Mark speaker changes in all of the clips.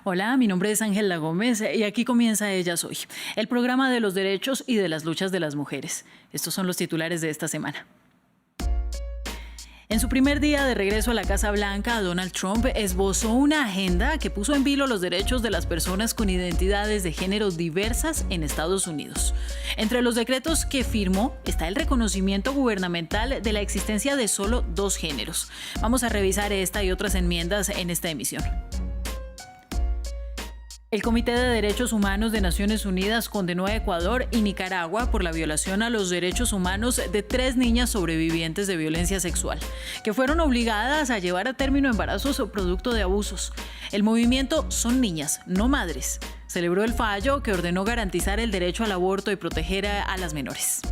Speaker 1: Hola, mi nombre es Ángela Gómez y aquí comienza Ellas Hoy, el programa de los derechos y de las luchas de las mujeres. Estos son los titulares de esta semana. En su primer día de regreso a la Casa Blanca, Donald Trump esbozó una agenda que puso en vilo los derechos de las personas con identidades de género diversas en Estados Unidos. Entre los decretos que firmó está el reconocimiento gubernamental de la existencia de solo dos géneros. Vamos a revisar esta y otras enmiendas en esta emisión. El Comité de Derechos Humanos de Naciones Unidas condenó a Ecuador y Nicaragua por la violación a los derechos humanos de 3 niñas sobrevivientes de violencia sexual, que fueron obligadas a llevar a término embarazos producto de abusos. El movimiento Son Niñas, No Madres celebró el fallo que ordenó garantizar el derecho al aborto y proteger a las menores.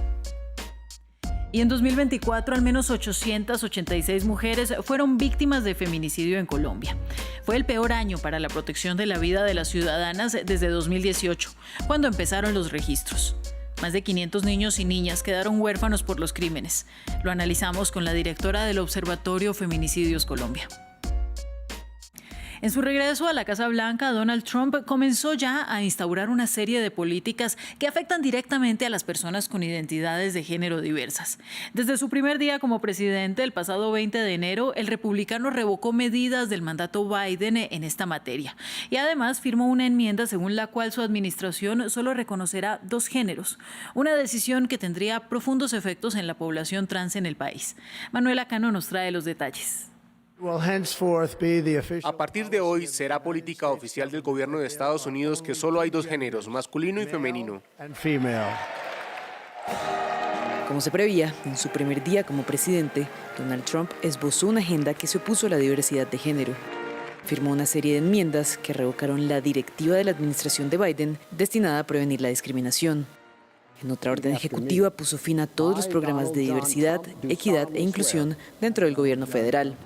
Speaker 1: Y en 2024, al menos 886 mujeres fueron víctimas de feminicidio en Colombia. Fue el peor año para la protección de la vida de las ciudadanas desde 2018, cuando empezaron los registros. Más de 500 niños y niñas quedaron huérfanos por los crímenes. Lo analizamos con la directora del Observatorio Feminicidios Colombia. En su regreso a la Casa Blanca, Donald Trump comenzó ya a instaurar una serie de políticas que afectan directamente a las personas con identidades de género diversas. Desde su primer día como presidente, el pasado 20 de enero, el republicano revocó medidas del mandato Biden en esta materia y además firmó una enmienda según la cual su administración solo reconocerá 2 géneros, una decisión que tendría profundos efectos en la población trans en el país. Manuela Cano nos trae los detalles.
Speaker 2: A partir de hoy será política oficial del gobierno de Estados Unidos que solo hay 2 géneros, masculino y femenino.
Speaker 3: Como se preveía, en su primer día como presidente, Donald Trump esbozó una agenda que se opuso a la diversidad de género. Firmó una serie de enmiendas que revocaron la directiva de la administración de Biden destinada a prevenir la discriminación. En otra orden ejecutiva puso fin a todos los programas de diversidad, equidad e inclusión dentro del gobierno federal.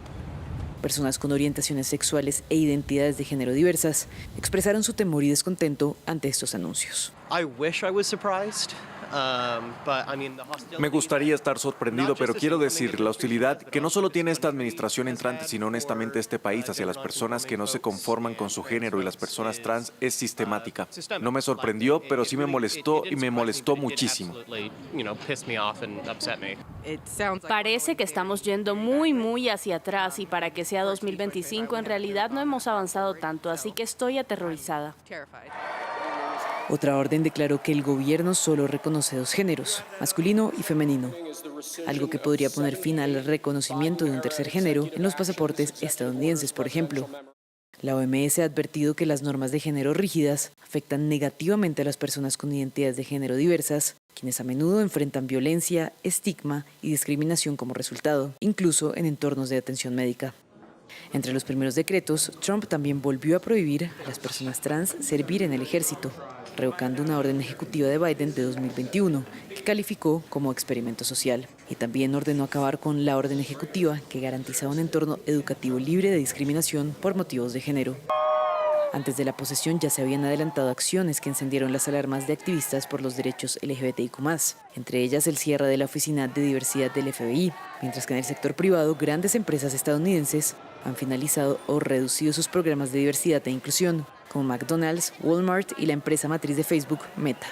Speaker 3: Personas con orientaciones sexuales e identidades de género diversas expresaron su temor y descontento ante estos anuncios.
Speaker 4: Me gustaría estar sorprendido, pero quiero decir, la hostilidad que no solo tiene esta administración entrante, sino honestamente este país hacia las personas que no se conforman con su género y las personas trans es sistemática. No me sorprendió, pero sí me molestó y me molestó muchísimo.
Speaker 5: Parece que estamos yendo muy hacia atrás y para que sea 2025 en realidad no hemos avanzado tanto, así que estoy aterrorizada.
Speaker 3: Otra orden declaró que el gobierno solo reconoce 2 géneros, masculino y femenino, algo que podría poner fin al reconocimiento de un tercer género en los pasaportes estadounidenses, por ejemplo. La OMS ha advertido que las normas de género rígidas afectan negativamente a las personas con identidades de género diversas, quienes a menudo enfrentan violencia, estigma y discriminación como resultado, incluso en entornos de atención médica. Entre los primeros decretos, Trump también volvió a prohibir a las personas trans servir en el ejército, revocando una orden ejecutiva de Biden de 2021 que calificó como experimento social. Y también ordenó acabar con la orden ejecutiva que garantizaba un entorno educativo libre de discriminación por motivos de género. Antes de la posesión ya se habían adelantado acciones que encendieron las alarmas de activistas por los derechos LGBTIQ+, entre ellas el cierre de la Oficina de Diversidad del FBI, mientras que en el sector privado grandes empresas estadounidenses han finalizado o reducido sus programas de diversidad e inclusión, como McDonald's, Walmart y la empresa matriz de Facebook, Meta.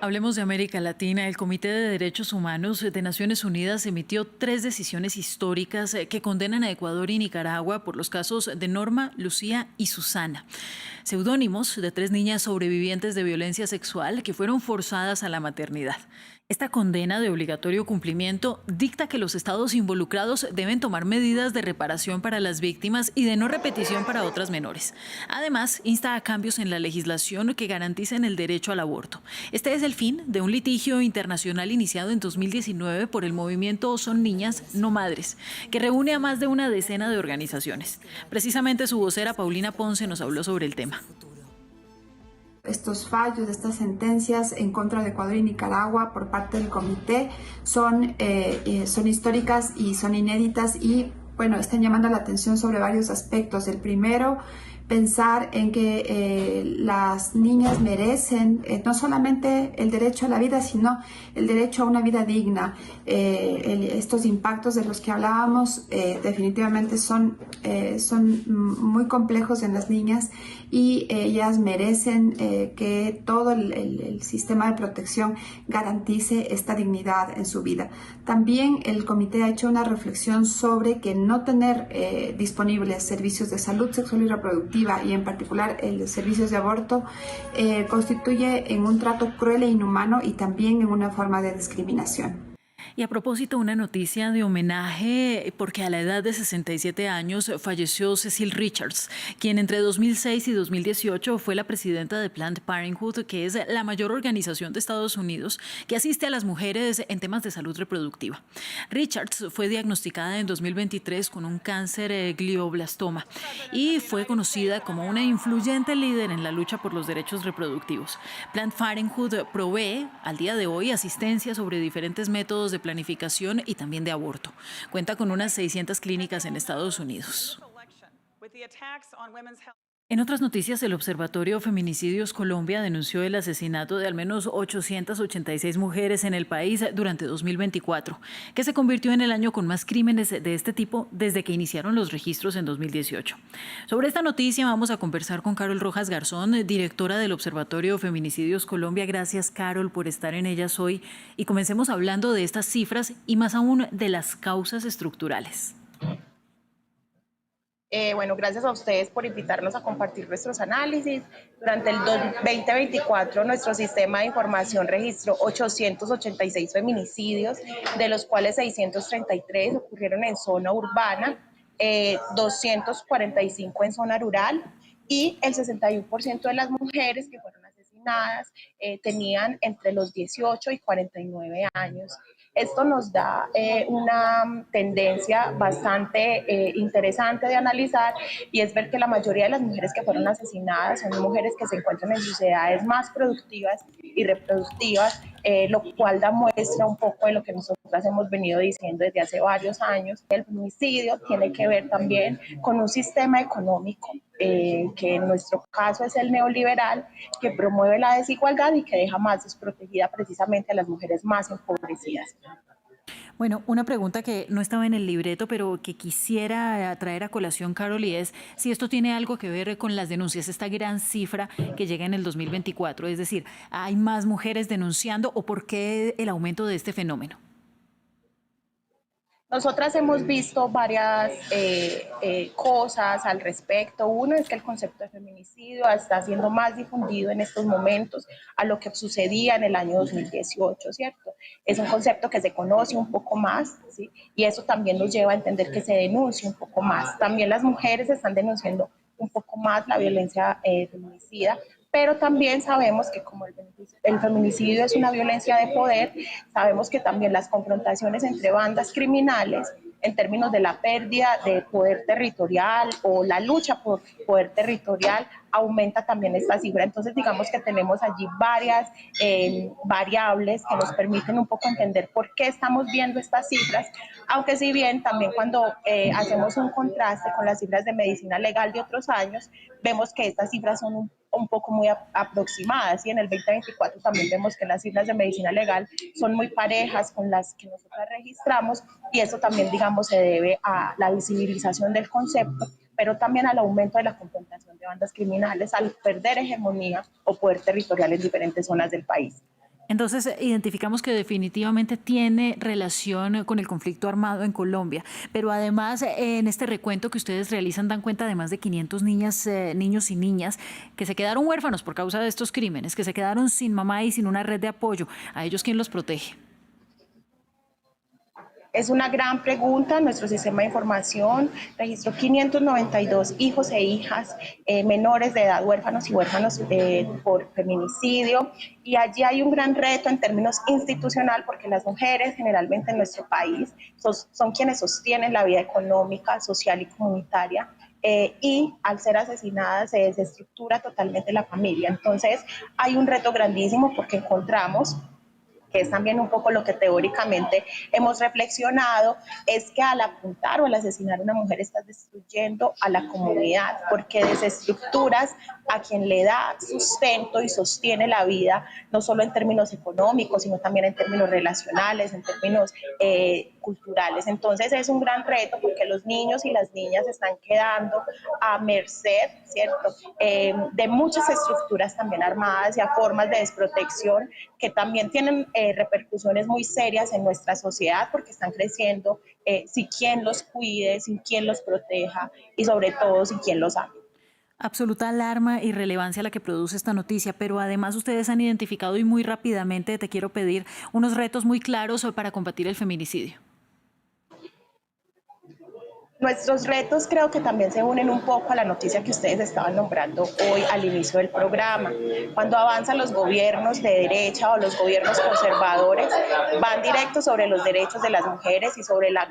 Speaker 1: Hablemos de América Latina. El Comité de Derechos Humanos de Naciones Unidas emitió 3 decisiones históricas que condenan a Ecuador y Nicaragua por los casos de Norma, Lucía y Susana, seudónimos de 3 niñas sobrevivientes de violencia sexual que fueron forzadas a la maternidad. Esta condena de obligatorio cumplimiento dicta que los estados involucrados deben tomar medidas de reparación para las víctimas y de no repetición para otras menores. Además, insta a cambios en la legislación que garanticen el derecho al aborto. Este es el fin de un litigio internacional iniciado en 2019 por el movimiento Son Niñas, No Madres, que reúne a más de una decena de organizaciones. Precisamente su vocera Paulina Ponce nos habló sobre el tema.
Speaker 6: Estos fallos, estas sentencias en contra de Ecuador y Nicaragua por parte del comité son históricas y son inéditas y, bueno, están llamando la atención sobre varios aspectos. El primero, pensar en que las niñas merecen no solamente el derecho a la vida, sino el derecho a una vida digna. Estos impactos de los que hablábamos definitivamente son muy complejos en las niñas y ellas merecen que todo el sistema de protección garantice esta dignidad en su vida. También el comité ha hecho una reflexión sobre que no tener disponibles servicios de salud sexual y reproductiva y en particular los servicios de aborto constituye en un trato cruel e inhumano y también en una forma de discriminación.
Speaker 1: Y a propósito, una noticia de homenaje, porque a la edad de 67 años falleció Cecil Richards, quien entre 2006 y 2018 fue la presidenta de Planned Parenthood, que es la mayor organización de Estados Unidos que asiste a las mujeres en temas de salud reproductiva. Richards fue diagnosticada en 2023 con un cáncer glioblastoma y fue conocida como una influyente líder en la lucha por los derechos reproductivos. Planned Parenthood provee al día de hoy asistencia sobre diferentes métodos de planificación y también de aborto. Cuenta con unas 600 clínicas en Estados Unidos. En otras noticias, el Observatorio Feminicidios Colombia denunció el asesinato de al menos 886 mujeres en el país durante 2024, que se convirtió en el año con más crímenes de este tipo desde que iniciaron los registros en 2018. Sobre esta noticia vamos a conversar con Carol Rojas Garzón, directora del Observatorio Feminicidios Colombia. Gracias, Carol, por estar en ellas hoy. Y comencemos hablando de estas cifras y más aún de las causas estructurales.
Speaker 7: Bueno, gracias a ustedes por invitarnos a compartir nuestros análisis. Durante el 2024, nuestro sistema de información registró 886 feminicidios, de los cuales 633 ocurrieron en zona urbana, 245 en zona rural, y el 61% de las mujeres que fueron asesinadas tenían entre los 18 y 49 años. Esto nos da una tendencia bastante interesante de analizar, y es ver que la mayoría de las mujeres que fueron asesinadas son mujeres que se encuentran en sus edades más productivas y reproductivas, lo cual da muestra un poco de lo que nosotras hemos venido diciendo desde hace varios años. El feminicidio tiene que ver también con un sistema económico que en nuestro caso es el neoliberal, que promueve la desigualdad y que deja más desprotegida precisamente a las mujeres más empobrecidas.
Speaker 1: Bueno, una pregunta que no estaba en el libreto, pero que quisiera traer a colación, Carol, y es si esto tiene algo que ver con las denuncias, esta gran cifra que llega en el 2024, es decir, ¿hay más mujeres denunciando o por qué el aumento de este fenómeno?
Speaker 7: Nosotras hemos visto varias cosas al respecto. Uno es que el concepto de feminicidio está siendo más difundido en estos momentos a lo que sucedía en el año 2018, ¿cierto? Es un concepto que se conoce un poco más, ¿sí? Y eso también nos lleva a entender que se denuncie un poco más. También las mujeres están denunciando un poco más la violencia feminicida, pero también sabemos que como el feminicidio es una violencia de poder, sabemos que también las confrontaciones entre bandas criminales en términos de la pérdida de poder territorial o la lucha por poder territorial aumenta también esta cifra. Entonces digamos que tenemos allí varias variables que nos permiten un poco entender por qué estamos viendo estas cifras, aunque si bien también cuando hacemos un contraste con las cifras de medicina legal de otros años, vemos que estas cifras son un poco muy aproximadas, y en el 2024 también vemos que las cifras de medicina legal son muy parejas con las que nosotros registramos, y eso también, digamos, se debe a la visibilización del concepto, pero también al aumento de la confrontación de bandas criminales al perder hegemonía o poder territorial en diferentes zonas del país.
Speaker 1: Entonces, identificamos que definitivamente tiene relación con el conflicto armado en Colombia, pero además en este recuento que ustedes realizan dan cuenta de más de 500 niños y niñas que se quedaron huérfanos por causa de estos crímenes, que se quedaron sin mamá y sin una red de apoyo. ¿A ellos quién los protege?
Speaker 7: Es una gran pregunta. Nuestro sistema de información registró 592 hijos e hijas menores de edad, huérfanos y huérfanos por feminicidio, y allí hay un gran reto en términos institucional, porque las mujeres generalmente en nuestro país son quienes sostienen la vida económica, social y comunitaria, y al ser asesinadas se desestructura totalmente la familia. Entonces hay un reto grandísimo porque encontramos que es también un poco lo que teóricamente hemos reflexionado, es que al apuntar o al asesinar a una mujer estás destruyendo a la comunidad, porque desestructuras a quien le da sustento y sostiene la vida, no solo en términos económicos, sino también en términos relacionales, en términos culturales. Entonces es un gran reto porque los niños y las niñas están quedando a merced, ¿cierto?, de muchas estructuras también armadas y a formas de desprotección que también tienen repercusiones muy serias en nuestra sociedad porque están creciendo sin quien los cuide, sin quien los proteja y sobre todo sin quien los ame.
Speaker 1: Absoluta alarma y relevancia la que produce esta noticia, pero además ustedes han identificado y muy rápidamente, te quiero pedir, unos retos muy claros para combatir el feminicidio.
Speaker 7: Nuestros retos creo que también se unen un poco a la noticia que ustedes estaban nombrando hoy al inicio del programa. Cuando avanzan los gobiernos de derecha o los gobiernos conservadores, van directos sobre los derechos de las mujeres y sobre la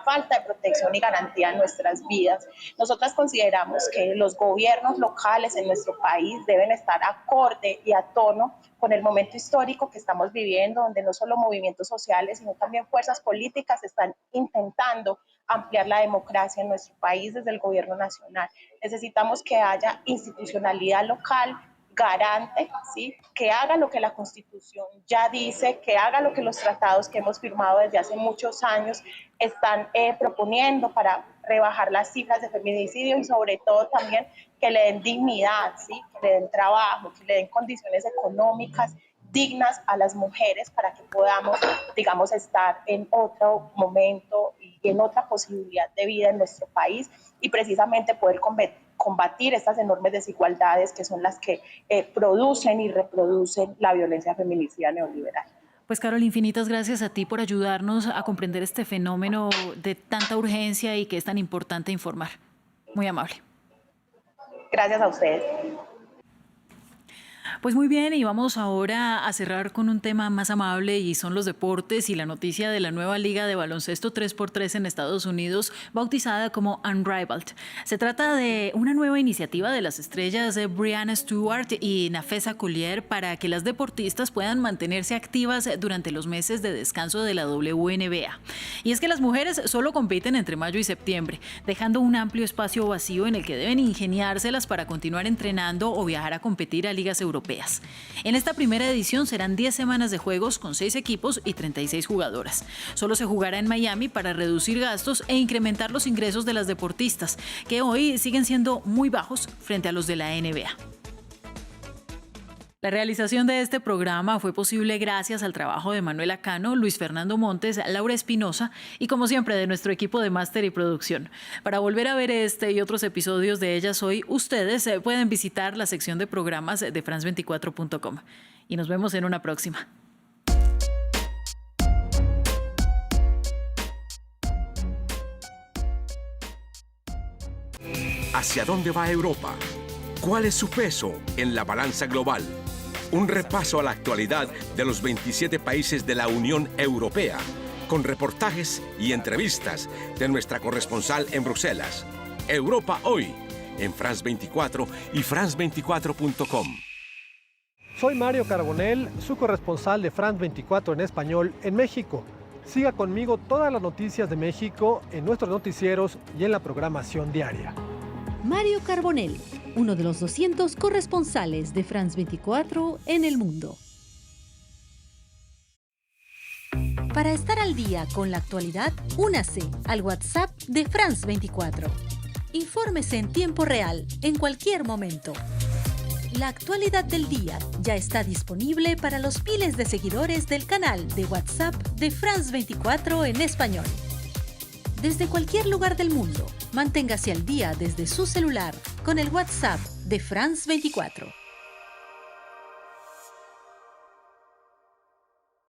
Speaker 7: falta de protección y garantía en nuestras vidas. Nosotras consideramos que los gobiernos locales en nuestro país deben estar acorde y a tono con el momento histórico que estamos viviendo, donde no solo movimientos sociales, sino también fuerzas políticas están intentando ampliar la democracia en nuestro país desde el gobierno nacional. Necesitamos que haya institucionalidad local garante, ¿sí?, que haga lo que la Constitución ya dice, que haga lo que los tratados que hemos firmado desde hace muchos años están proponiendo para rebajar las cifras de feminicidio y sobre todo también que le den dignidad, ¿sí?, que le den trabajo, que le den condiciones económicas dignas a las mujeres para que podamos, digamos, estar en otro momento y en otra posibilidad de vida en nuestro país y precisamente poder combatir estas enormes desigualdades que son las que producen y reproducen la violencia feminicida neoliberal.
Speaker 1: Pues Carol, infinitas gracias a ti por ayudarnos a comprender este fenómeno de tanta urgencia y que es tan importante informar. Muy amable.
Speaker 7: Gracias a ustedes.
Speaker 1: Pues muy bien, y vamos ahora a cerrar con un tema más amable y son los deportes y la noticia de la nueva liga de baloncesto 3x3 en Estados Unidos, bautizada como Unrivaled. Se trata de una nueva iniciativa de las estrellas Breanna Stewart y Napheesa Collier para que las deportistas puedan mantenerse activas durante los meses de descanso de la WNBA. Y es que las mujeres solo compiten entre mayo y septiembre, dejando un amplio espacio vacío en el que deben ingeniárselas para continuar entrenando o viajar a competir a ligas europeas. En esta primera edición serán 10 semanas de juegos con 6 equipos y 36 jugadoras. Solo se jugará en Miami para reducir gastos e incrementar los ingresos de las deportistas, que hoy siguen siendo muy bajos frente a los de la NBA. La realización de este programa fue posible gracias al trabajo de Manuela Cano, Luis Fernando Montes, Laura Espinosa y, como siempre, de nuestro equipo de máster y producción. Para volver a ver este y otros episodios de Ellas Hoy, ustedes pueden visitar la sección de programas de France24.com. Y nos vemos en una próxima.
Speaker 8: ¿Hacia dónde va Europa? ¿Cuál es su peso en la balanza global? Un repaso a la actualidad de los 27 países de la Unión Europea, con reportajes y entrevistas de nuestra corresponsal en Bruselas. Europa Hoy, en France 24 y France24.com.
Speaker 9: Soy Mario Carbonell, su corresponsal de France 24 en español en México. Siga conmigo todas las noticias de México en nuestros noticieros y en la programación diaria.
Speaker 10: Mario Carbonell, uno de los 200 corresponsales de France 24 en el mundo. Para estar al día con la actualidad, únase al WhatsApp de France 24. Infórmese en tiempo real, en cualquier momento. La actualidad del día ya está disponible para los miles de seguidores del canal de WhatsApp de France 24 en español. Desde cualquier lugar del mundo, manténgase al día desde su celular con el WhatsApp de France 24.